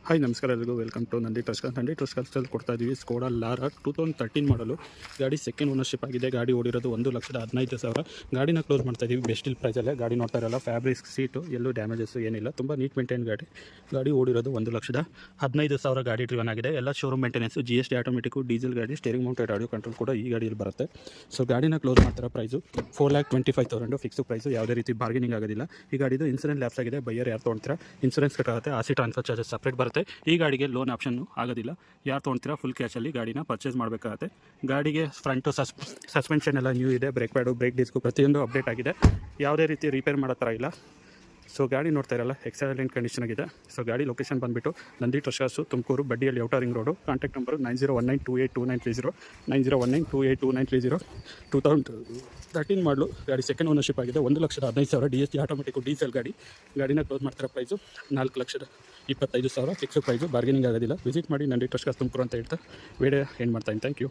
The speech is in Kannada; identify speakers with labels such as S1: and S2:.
S1: ಹಾಯ್ ನಮಸ್ಕಾರ ಎಲ್ಲರಿಗೂ ವೆಲ್ಕಮ್ ಟು ನಂದಿ ಟ್ರಸ್ಕಲ್ಲಿ ಕೊಡ್ತಾ ಇದ್ದೀವಿ ಸ್ಕೋಡಾ ಲಾರಾ 2013 ಮಾಡಲು ಗಾಡಿ ಸೆಕೆಂಡ್ ಓನರ್ಶಿಪ್ ಆಗಿದೆ. ಗಾಡಿ ಓಡಿರೋದು 1,15,000. ಗಾಡಿನ ಕ್ಲೋಸ್ ಮಾಡ್ತಾ ಇದ್ದೀವಿ ಬೆಸ್ಟ್ ಡೀಲ್ ಪ್ರೈಸಲ್ಲೇ. ಗಾಡಿ ನೋಡ್ತಾ ಇರಲ್ಲ, ಫ್ಯಾಬ್ರಿಕ್ ಸೀಟು ಎಲ್ಲೂ ಡ್ಯಾಮೇಜಸ್ಸು ಏನಿಲ್ಲ, ತುಂಬ ನೀಟ್ ಮೇಂಟೈನ್ ಗಾಡಿ ಓಡಿರೋದು 1,15,000 ಗಾಡಿ ಡ್ರಿವನ್ ಆಗಿದೆ. ಎಲ್ಲ showroom maintenance, GST automatic, diesel ಗಾಡಿ, ಸ್ಟೇರಿಂಗ್ ಮೌಂಟೆಡ್ ಆಡಿಯೋ ಕಂಟ್ರೋಲ್ ಕೂಡ ಈ ಗಾಡಿಯಲ್ಲಿ ಬರುತ್ತೆ. ಸೊ ಗಾಡಿನ ಕ್ಲೋಸ್ ಮಾಡ್ತಾರ ಪ್ರೈಸು 4,25,000 ಫಿಕ್ಸ್ ಪ್ರೈಸು, ಯಾವುದೇ ರೀತಿ ಬಾರ್ಗೇನಿಂಗ್ ಆಗೋದಿಲ್ಲ. ಈ ಗಾಡಿದು ಇನ್ಸೂರೆನ್ಸ್ ಲ್ಯಾಪ್ಸ್ ಆಗಿದೆ. ಬೈಯರ್ ಯಾರು ತೊಗೊಳ್ತೀರಾ ಇನ್ಸೂರೆನ್ಸ್ ಕಟ್ಟಾಗುತ್ತೆ, ಆಸಿ ಟ್ರಾನ್ಸ್ಫರ್ ಚಾರ್ಜಸ್ ಸಪ್ರೇಟ್ ಬರುತ್ತೆ. ಈ ಗಾಡಿಗೆ ಲೋನ್ ಆಪ್ಷನ್ನು ಆಗೋದಿಲ್ಲ. ಯಾರು ತೊಗೊಳ್ತೀರಾ ಫುಲ್ ಕ್ಯಾಶಲ್ಲಿ ಗಾಡಿನ ಪರ್ಚೇಸ್ ಮಾಡಬೇಕಾಗುತ್ತೆ. ಗಾಡಿಗೆ ಫ್ರಂಟು ಸಸ್ಪೆನ್ಷನ್ ಎಲ್ಲ ನ್ಯೂ ಇದೆ. ಬ್ರೇಕ್ ಪ್ಯಾಡು, ಬ್ರೇಕ್ ಡಿಸ್ಕು ಪ್ರತಿಯೊಂದು ಅಪ್ಡೇಟ್ ಆಗಿದೆ. ಯಾವುದೇ ರೀತಿ ರಿಪೇರ್ ಮಾಡೋ ಥರ ಇಲ್ಲ. ಸೊ ಗಾಡಿ ನೋಡ್ತಾ ಇರಲ್ಲ, ಎಕ್ಸಲೆಂಟ್ ಕಂಡೀಷನ್ ಆಗಿದೆ. ಸೊ ಗಾಡಿ ಲೊಕೇಶನ್ ಬಂದುಬಿಟ್ಟು ನಂದಿ ಟ್ರಸ್ಕರ್ಸು, ತುಮಕೂರು, ಬಡ್ಡಿಯಲ್ಲಿ outer ring road. Contact number 9019282930, 9019282930. 2013 ಮಾಡಲು ಗಾಡಿ ಸೆಕೆಂಡ್ ಓನರ್ಶಿಪ್ ಆಗಿದೆ. 1,15,000 GST ಆಟೋಮೆಟಿಕ್ಕು, ಡೀಸೆಲ್ ಗಾಡಿನ ಕ್ಲೋಸ್ ಮಾಡ್ತಾರೆ ಪ್ರೈಸು 4,25,000 ಫಿಕ್ಸ್ ಪ್ರೈಸು, ಬಾರ್ಗೇನಿಂಗ್ ಆಗೋದಿಲ್ಲ. ವಿಸಿಟ್ ಮಾಡಿ ನಂದಿ ಟ್ರಸ್ಕರ್ಸ್ ತುಮಕೂರು ಅಂತ ಹೇಳ್ತಾ ವಿಡಿಯೋ ಎಂಡ್ ಮಾಡ್ತಾಯಿದ್ದೀನಿ. Thank you.